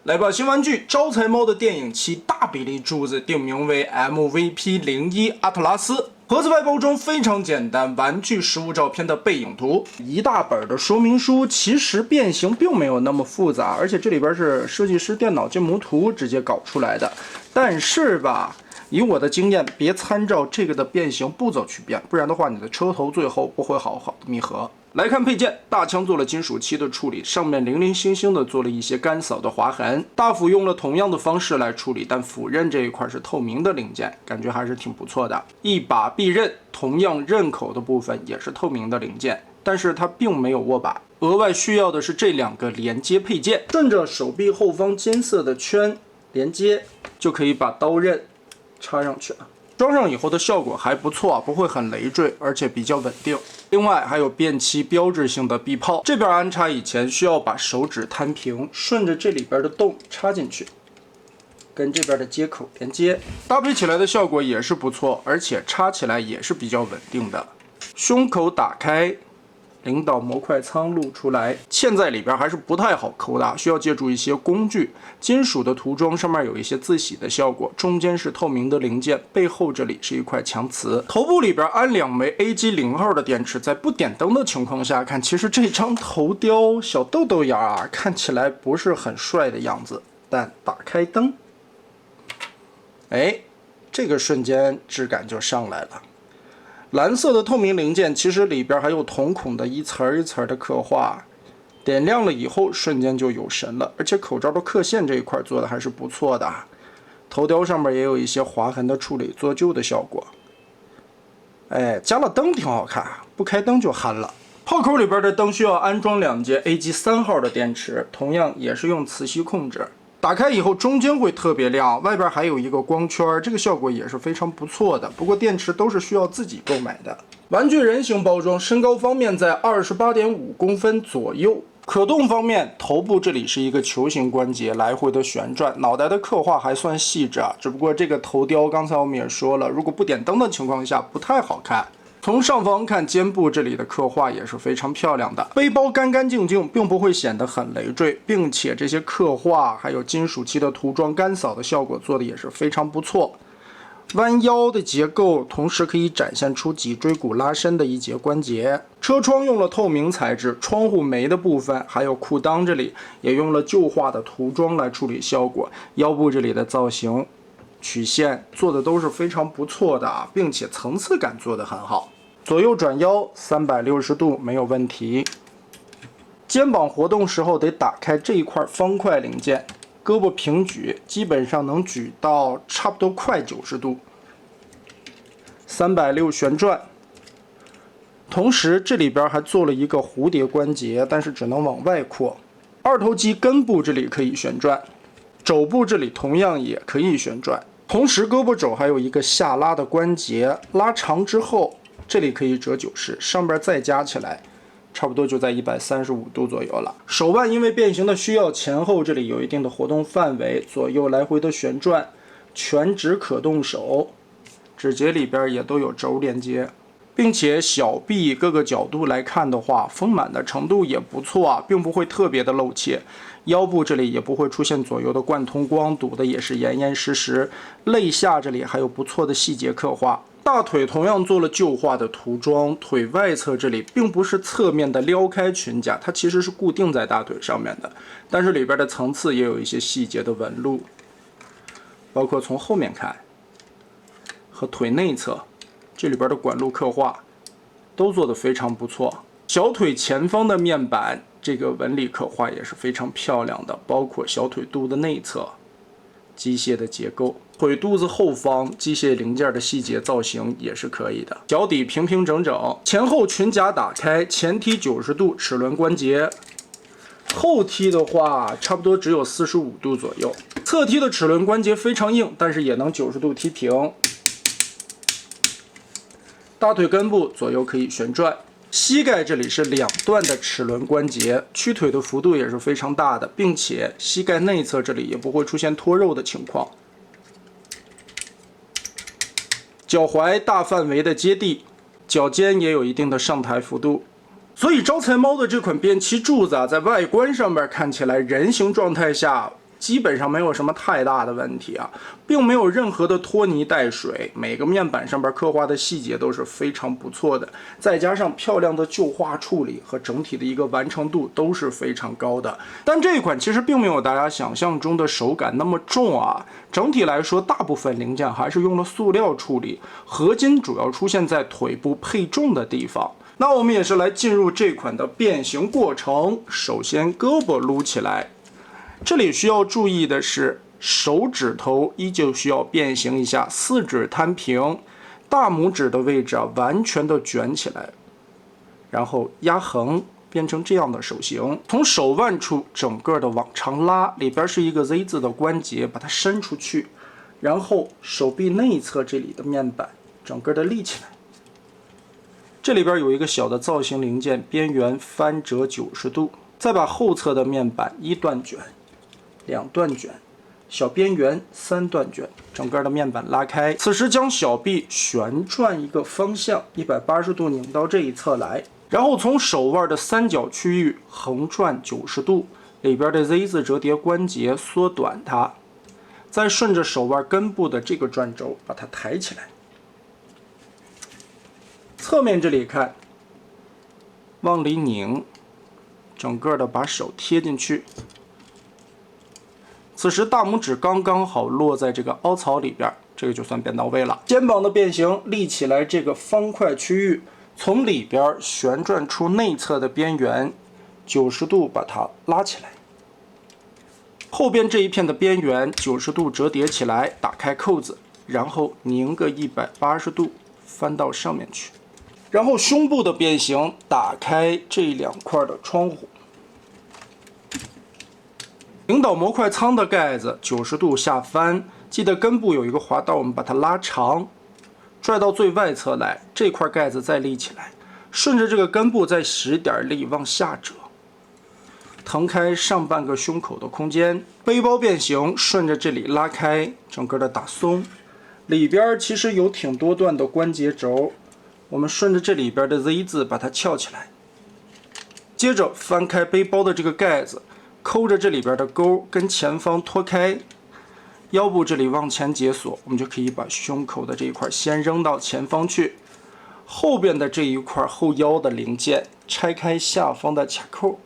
来吧，新玩具招财猫的电影漆大比例柱子定名为 MVP01阿特拉斯。盒子外包装非常简单，玩具实物照片的背影图，一大本的说明书。其实变形并没有那么复杂，而且这里边是设计师电脑建模图直接搞出来的。但是吧，以我的经验，别参照这个的变形步骤去变，不然的话，你的车头最后不会好好的密合。来看配件，大枪做了金属漆的处理，上面零零星星的做了一些干扫的划痕。大斧用了同样的方式来处理，但斧刃这一块是透明的零件，感觉还是挺不错的。一把臂刃，同样刃口的部分也是透明的零件，但是它并没有握把。额外需要的是这两个连接配件，顺着手臂后方金色的圈连接，就可以把刀刃插上去了。装上以后的效果还不错，不会很累赘，而且比较稳定。另外还有变漆标志性的臂炮，这边安插以前需要把手指摊平，顺着这里边的洞插进去，跟这边的接口连接，搭配起来的效果也是不错，而且插起来也是比较稳定的。胸口打开，领导模块仓露出来，嵌在里边还是不太好抠的，需要借助一些工具。金属的涂装上面有一些自洗的效果，中间是透明的零件，背后这里是一块强磁。头部里边安2枚 AG0号的电池，在不点灯的情况下看，其实这张头雕小豆豆眼啊，看起来不是很帅的样子。但打开灯，哎，这个瞬间质感就上来了。蓝色的透明零件，其实里边还有瞳孔的一层一层的刻画，点亮了以后瞬间就有神了。而且口罩的刻线这一块做的还是不错的，头雕上面也有一些划痕的处理，做旧的效果。哎，加了灯挺好看，不开灯就憨了。炮口里边的灯需要安装2节 AG3号的电池，同样也是用磁吸控制。打开以后中间会特别亮，外边还有一个光圈，这个效果也是非常不错的。不过电池都是需要自己购买的。玩具人形包装，身高方面在28.5公分左右。可动方面，头部这里是一个球形关节，来回的旋转，脑袋的刻画还算细致啊。只不过这个头雕刚才我们也说了，如果不点灯的情况下不太好看。从上方看，肩部这里的刻画也是非常漂亮的，背包干干净净，并不会显得很累赘，并且这些刻画还有金属漆的涂装干扫的效果做的也是非常不错。弯腰的结构，同时可以展现出脊椎骨拉伸的一节关节。车窗用了透明材质，窗户眉的部分还有裤裆这里也用了旧化的涂装来处理效果。腰部这里的造型曲线做的都是非常不错的啊，并且层次感做得很好。左右转腰360度没有问题。肩膀活动时候得打开这一块方块零件，胳膊平举，基本上能举到差不多快90度。360旋转，同时这里边还做了一个蝴蝶关节，但是只能往外扩。二头肌根部这里可以旋转，肘部这里同样也可以旋转。同时胳膊肘还有一个下拉的关节，拉长之后这里可以折90，上边再加起来差不多就在135度左右了。手腕因为变形的需要，前后这里有一定的活动范围，左右来回的旋转，全指可动手，指节里边也都有轴连接，并且小臂各个角度来看的话，丰满的程度也不错啊，并不会特别的露怯。腰部这里也不会出现左右的贯通光，堵的也是严严实实。肋下这里还有不错的细节刻画。大腿同样做了旧化的涂装，腿外侧这里并不是侧面的撩开裙甲，它其实是固定在大腿上面的，但是里边的层次也有一些细节的纹路，包括从后面看和腿内侧这里边的管路刻画都做得非常不错。小腿前方的面板这个纹理刻画也是非常漂亮的，包括小腿肚的内侧机械的结构，腿肚子后方机械零件的细节造型也是可以的。脚底平平整整，前后裙甲打开，前踢90度齿轮关节，后踢的话差不多只有45度左右。侧踢的齿轮关节非常硬，但是也能90度踢平。大腿根部左右可以旋转。膝盖这里是2段的齿轮关节，屈腿的幅度也是非常大的，并且膝盖内侧这里也不会出现脱肉的情况。脚踝大范围的接地，脚尖也有一定的上抬幅度。所以招财猫的这款变漆柱子啊，在外观上面看起来人形状态下基本上没有什么太大的问题啊，并没有任何的拖泥带水，每个面板上边刻画的细节都是非常不错的，再加上漂亮的旧画处理和整体的一个完成度都是非常高的。但这一款其实并没有大家想象中的手感那么重啊，整体来说大部分零件还是用了塑料处理，合金主要出现在腿部配重的地方。那我们也是来进入这款的变形过程，首先胳膊撸起来。这里需要注意的是，手指头依旧需要变形一下，四指摊平，大拇指的位置完全的卷起来，然后压横变成这样的手型。从手腕处整个的往长拉，里边是一个 Z 字的关节，把它伸出去，然后手臂内侧这里的面板整个的立起来。这里边有一个小的造型零件，边缘翻折90度，再把后侧的面板1段卷。2段卷，小边缘3段卷，整个的面板拉开。此时将小臂旋转一个方向，180度拧到这一侧来，然后从手腕的三角区域横转90度，里边的 Z 字折叠关节缩短它，再顺着手腕根部的这个转轴把它抬起来。侧面这里看，往里拧，整个的把手贴进去。此时大拇指刚刚好落在这个凹槽里边，这个就算变到位了。肩膀的变形，立起来这个方块区域，从里边旋转出内侧的边缘，90度把它拉起来。后边这一片的边缘90度折叠起来，打开扣子，然后拧个180度，翻到上面去。然后胸部的变形，打开这2块的窗户。领导模块舱的盖子90度下翻，记得根部有一个滑道，我们把它拉长，拽到最外侧来，这块盖子再立起来，顺着这个根部再使点力往下折，腾开上半个胸口的空间。背包变形，顺着这里拉开，整个的打松，里边其实有挺多段的关节轴，我们顺着这里边的 Z 字把它翘起来，接着翻开背包的这个盖子，抠着这里边的钩，跟前方脱开，腰部这里往前解锁，我们就可以把胸口的这一块先扔到前方去。后边的这一块后腰的零件，拆开下方的卡扣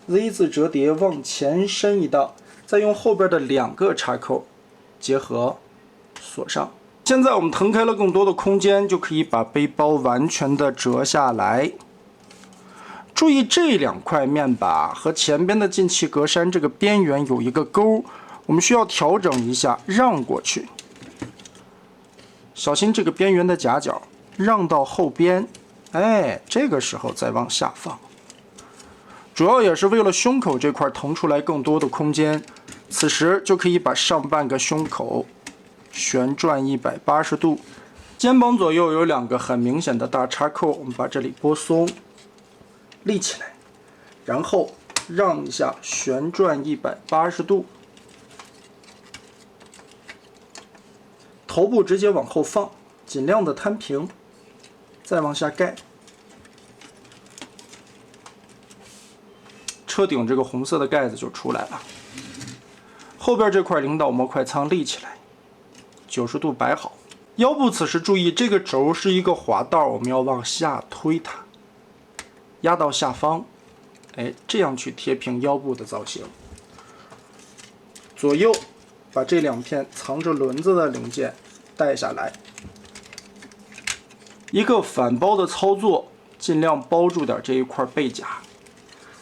，Z 字折叠往前伸一道，再用后边的2个插扣结合锁上。现在我们腾开了更多的空间，就可以把背包完全的折下来。注意这2块面板和前边的进气格栅这个边缘有一个钩，我们需要调整一下，让过去。小心这个边缘的夹角，让到后边，哎，这个时候再往下放。主要也是为了胸口这块腾出来更多的空间，此时就可以把上半个胸口旋转180度，肩膀左右有2个很明显的大插扣，我们把这里拨松。立起来，然后让一下，旋转180度，头部直接往后放，尽量的摊平，再往下盖。车顶这个红色的盖子就出来了。后边这块领导模块舱立起来，90度摆好。腰部此时注意，这个轴是一个滑道，我们要往下推它。压到下方，哎，这样去贴平腰部的造型。左右把这2片藏着轮子的零件带下来，一个反包的操作，尽量包住点这一块背夹。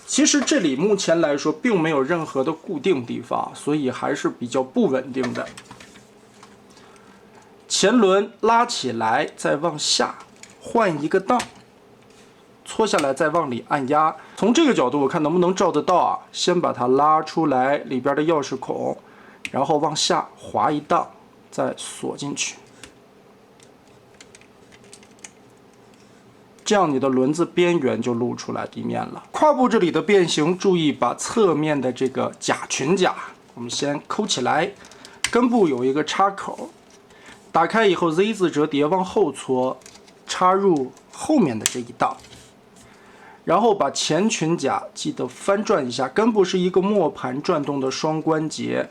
其实这里目前来说并没有任何的固定地方，所以还是比较不稳定的。前轮拉起来，再往下换一个档。搓下来，再往里按压。从这个角度，我看能不能照得到啊？先把它拉出来，里边的钥匙孔，然后往下滑一档，再锁进去。这样你的轮子边缘就露出来地面了。胯部这里的变形，注意把侧面的这个假裙甲，我们先抠起来，根部有一个插口，打开以后 Z 字折叠往后搓，插入后面的这一档。然后把前裙甲记得翻转一下，根部是一个磨盘转动的双关节，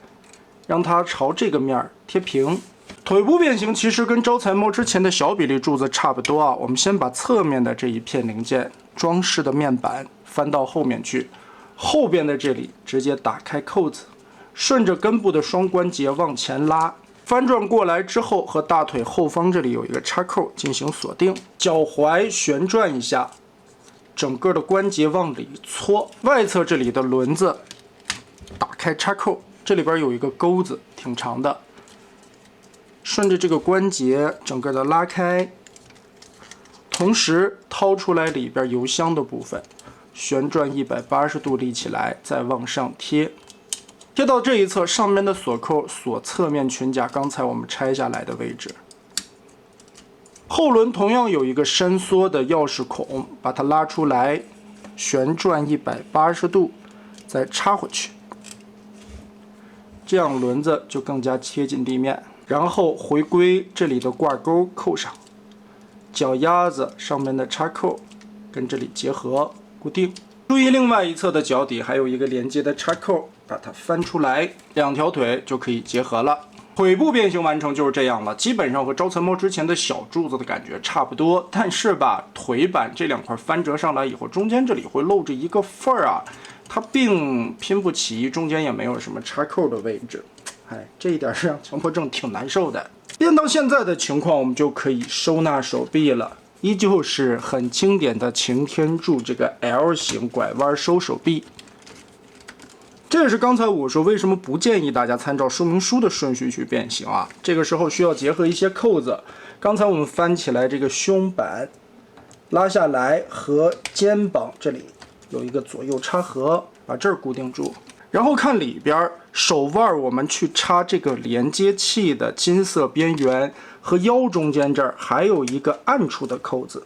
让它朝这个面贴平。腿部变形其实跟招财猫之前的小比例柱子差不多啊。我们先把侧面的这一片零件装饰的面板翻到后面去，后边的这里直接打开扣子，顺着根部的双关节往前拉。翻转过来之后，和大腿后方这里有一个插扣进行锁定，脚踝旋转一下，整个的关节往里搓，外侧这里的轮子打开插扣，这里边有一个钩子，挺长的，顺着这个关节整个的拉开，同时掏出来里边油箱的部分，旋转180度立起来，再往上贴。贴到这一侧，上面的锁扣锁侧面裙甲，刚才我们拆下来的位置。后轮同样有一个伸缩的钥匙孔，把它拉出来，旋转180度，再插回去，这样轮子就更加贴近地面。然后回归这里的挂钩扣上，脚丫子上面的插扣跟这里结合固定。注意另外一侧的脚底还有一个连接的插扣，把它翻出来，两条腿就可以结合了。腿部变形完成就是这样了，基本上和招财猫之前的小柱子的感觉差不多，但是吧，腿板这两块翻折上来以后，中间这里会露着一个缝儿啊，它并拼不齐，中间也没有什么插扣的位置。哎，这一点是让强迫症挺难受的。练到现在的情况，我们就可以收纳手臂了，依旧是很经典的擎天柱这个 L 型拐弯收手臂。这也是刚才我说为什么不建议大家参照说明书的顺序去变形啊。这个时候需要结合一些扣子。刚才我们翻起来这个胸板，拉下来和肩膀这里有一个左右插合，把这儿固定住。然后看里边手腕，我们去插这个连接器的金色边缘，和腰中间这儿还有一个暗处的扣子，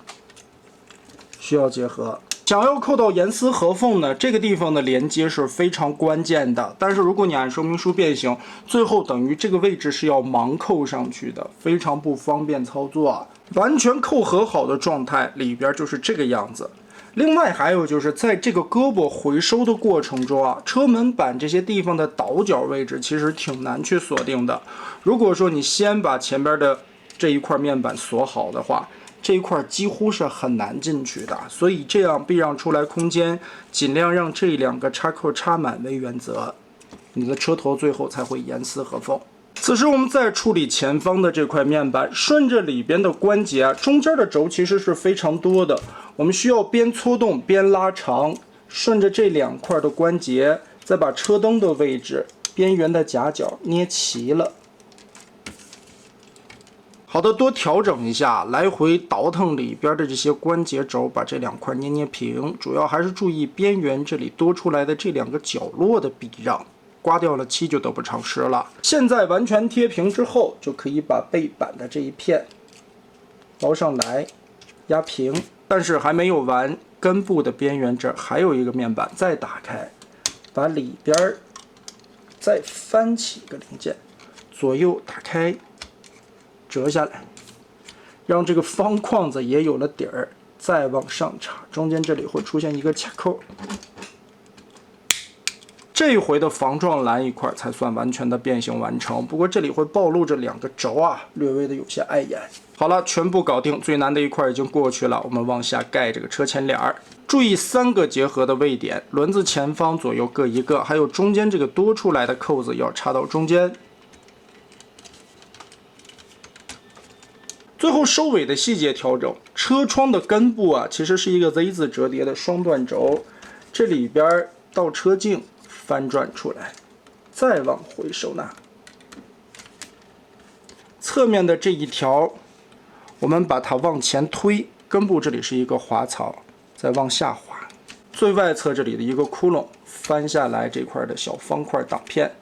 需要结合。想要扣到严丝合缝呢，这个地方的连接是非常关键的。但是如果你按说明书变形，最后等于这个位置是要盲扣上去的，非常不方便操作啊。完全扣合好的状态里边就是这个样子。另外还有就是在这个胳膊回收的过程中啊，车门板这些地方的倒角位置其实挺难去锁定的。如果说你先把前边的这一块面板锁好的话，这一块几乎是很难进去的，所以这样避让出来空间，尽量让这两个插扣插满为原则，你的车头最后才会严丝合缝。此时我们再处理前方的这块面板，顺着里边的关节啊，中间的轴其实是非常多的，我们需要边搓动边拉长，顺着这两块的关节，再把车灯的位置边缘的夹角捏齐了。好的，多调整一下，来回倒腾里边的这些关节轴，把这两块捏平。主要还是注意边缘这里多出来的这两个角落的避让，刮掉了漆就得不偿失了。现在完全贴平之后，就可以把背板的这一片捞上来，压平。但是还没有完，根部的边缘这儿还有一个面板，再打开，把里边再翻起一个零件，左右打开。折下来，让这个方框子也有了底儿，再往上插，中间这里会出现一个卡扣。这一回的防撞栏一块才算完全的变形完成，不过这里会暴露着两个轴啊，略微的有些碍眼。好了，全部搞定，最难的一块已经过去了，我们往下盖这个车前帘儿。注意3个结合的位点，轮子前方左右各一个，还有中间这个多出来的扣子要插到中间。最后收尾的细节调整，车窗的根部啊，其实是一个 Z 字折叠的双段轴，这里边倒车镜翻转出来，再往回收纳。侧面的这一条，我们把它往前推，根部这里是一个滑槽，再往下滑。最外侧这里的一个窟窿，翻下来这块的小方块挡片，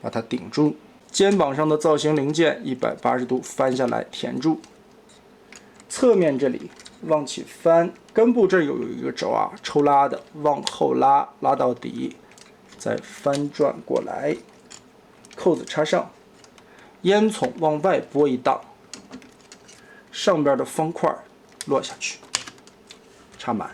把它顶住。肩膀上的造型零件180度翻下来填住，侧面这里往起翻，根部这儿有一个轴啊，抽拉的，往后拉，拉到底，再翻转过来，扣子插上，烟囱往外拨一档，上边的方块落下去，插满。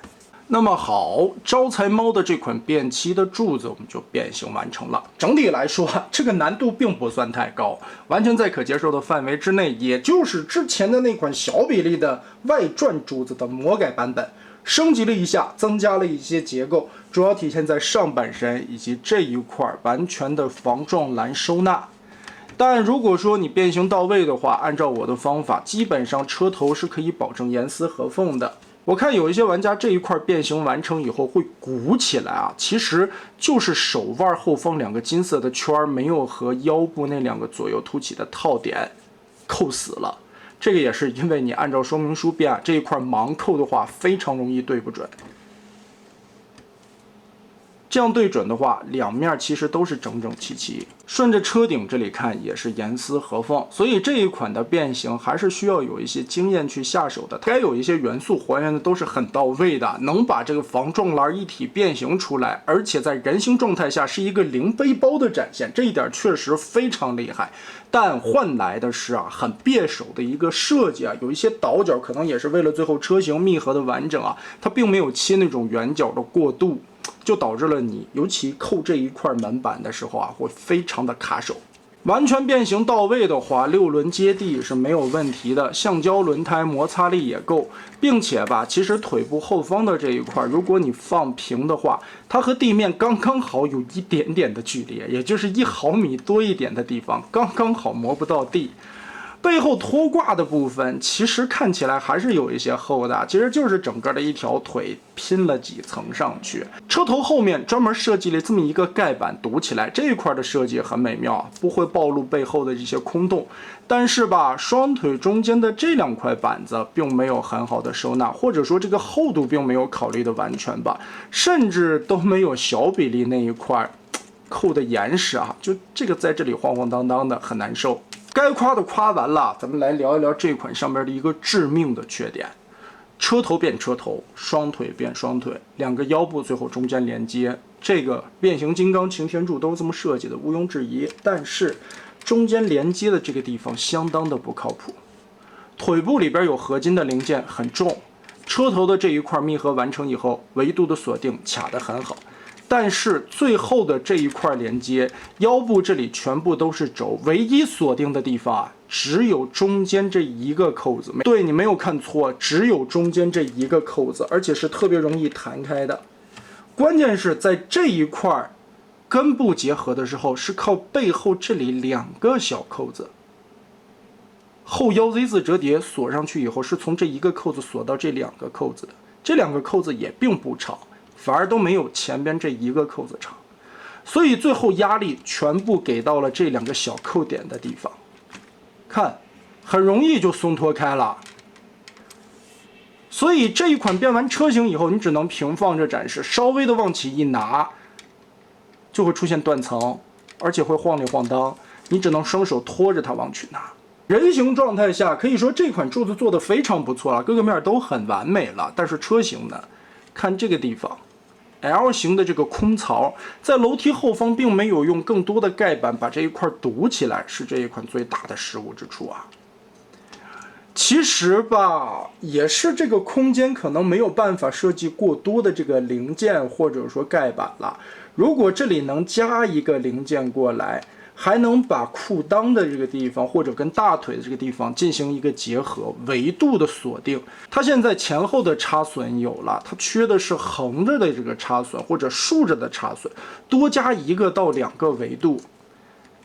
那么好，招财猫的这款变漆的柱子我们就变形完成了。整体来说，这个难度并不算太高，完全在可接受的范围之内，也就是之前的那款小比例的外转柱子的魔改版本，升级了一下，增加了一些结构，主要体现在上半身以及这一块完全的防撞栏收纳。但如果说你变形到位的话，按照我的方法，基本上车头是可以保证严丝合缝的。我看有一些玩家这一块变形完成以后会鼓起来啊，其实就是手腕后方2个金色的圈没有和腰部那2个左右凸起的套点扣死了。这个也是因为你按照说明书变这一块盲扣的话，非常容易对不准。这样对准的话，两面其实都是整整齐齐，顺着车顶这里看也是严丝合缝，所以这一款的变形还是需要有一些经验去下手的。该有一些元素还原的都是很到位的，能把这个防撞栏一体变形出来，而且在人形状态下是一个零背包的展现，这一点确实非常厉害。但换来的是很别手的一个设计有一些倒角可能也是为了最后车型密合的完整它并没有切那种圆角的过渡。就导致了你尤其扣这一块门板的时候会非常的卡手。完全变形到位的话，6轮接地是没有问题的，橡胶轮胎摩擦力也够，并且其实腿部后方的这一块，如果你放平的话，它和地面刚刚好有一点点的距离，也就是1毫米多一点的地方，刚刚好磨不到地。背后拖挂的部分其实看起来还是有一些厚的，其实就是整个的一条腿拼了几层上去。车头后面专门设计了这么一个盖板堵起来，这一块的设计很美妙，不会暴露背后的这些空洞。但是双腿中间的这2块板子并没有很好的收纳，或者说这个厚度并没有考虑的完全甚至都没有小比例那一块扣的严实就这个在这里晃晃荡荡的，很难受。该夸的夸完了，咱们来聊一聊这款上面的一个致命的缺点：车头变车头，双腿变双腿，2个腰部最后中间连接。这个变形金刚擎天柱都是这么设计的，毋庸置疑。但是中间连接的这个地方相当的不靠谱。腿部里边有合金的零件，很重。车头的这一块密合完成以后，维度的锁定卡得很好。但是最后的这一块连接，腰部这里全部都是轴，唯一锁定的地方只有中间这一个扣子。对，你没有看错，只有中间这一个扣子，而且是特别容易弹开的。关键是在这一块根部结合的时候，是靠背后这里2个小扣子。后腰 Z 字折叠锁上去以后，是从这一个扣子锁到这2个扣子的，这2个扣子也并不长。反而都没有前边这一个扣子长，所以最后压力全部给到了这2个小扣点的地方，看，很容易就松脱开了。所以这一款变完车型以后，你只能平放着展示，稍微的往起一拿，就会出现断层，而且会晃里晃荡，你只能双手拖着它往去拿。人形状态下，可以说这款柱子做的非常不错了，各个面都很完美了。但是车型呢，看这个地方。L 型的这个空槽，在楼梯后方并没有用更多的盖板把这一块堵起来，是这一款最大的失误之处其实也是这个空间可能没有办法设计过多的这个零件或者说盖板了。如果这里能加一个零件过来，还能把裤裆的这个地方或者跟大腿的这个地方进行一个结合，维度的锁定。它现在前后的插损有了，它缺的是横着的这个插损或者竖着的插损，多加1个到2个维度，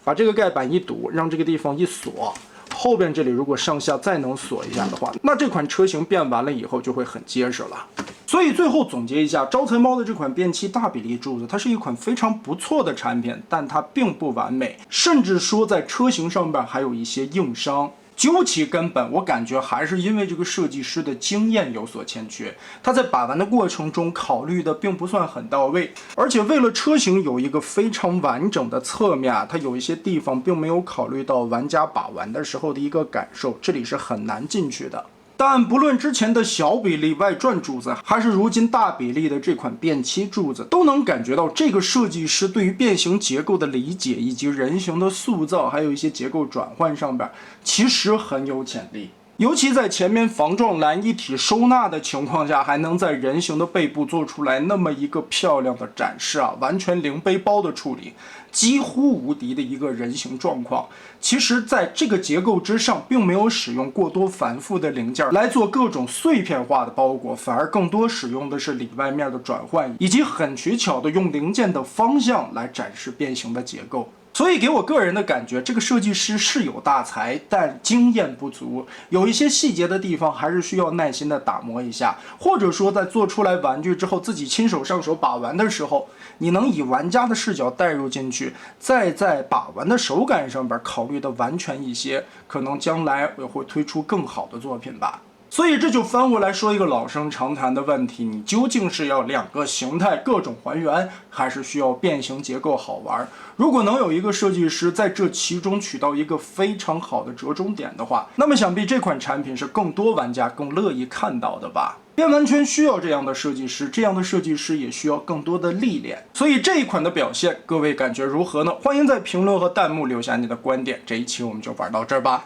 把这个盖板一堵，让这个地方一锁，后边这里如果上下再能锁一下的话，那这款车型变完了以后就会很结实了。所以最后总结一下，招财猫的这款变漆大比例柱子，它是一款非常不错的产品，但它并不完美，甚至说在车型上边还有一些硬伤。究其根本，我感觉还是因为这个设计师的经验有所欠缺，他在把玩的过程中考虑的并不算很到位，而且为了车型有一个非常完整的侧面，它有一些地方并没有考虑到玩家把玩的时候的一个感受，这里是很难进去的。但不论之前的小比例外转柱子，还是如今大比例的这款变漆柱子，都能感觉到这个设计师对于变形结构的理解，以及人形的塑造，还有一些结构转换上边，其实很有潜力。尤其在前面防撞栏一体收纳的情况下，还能在人形的背部做出来那么一个漂亮的展示啊，完全零背包的处理，几乎无敌的一个人形状况。其实在这个结构之上，并没有使用过多繁复的零件来做各种碎片化的包裹，反而更多使用的是里外面的转换，以及很取巧的用零件的方向来展示变形的结构。所以给我个人的感觉，这个设计师是有大才，但经验不足，有一些细节的地方还是需要耐心的打磨一下，或者说在做出来玩具之后，自己亲手上手把玩的时候，你能以玩家的视角带入进去，再在把玩的手感上边考虑的完全一些，可能将来也会推出更好的作品吧。所以这就翻回来说一个老生常谈的问题，你究竟是要两个形态各种还原，还是需要变形结构好玩？如果能有一个设计师在这其中取到一个非常好的折中点的话，那么想必这款产品是更多玩家更乐意看到的吧。电玩圈需要这样的设计师，这样的设计师也需要更多的历练。所以这一款的表现，各位感觉如何呢？欢迎在评论和弹幕留下你的观点。这一期我们就玩到这儿吧。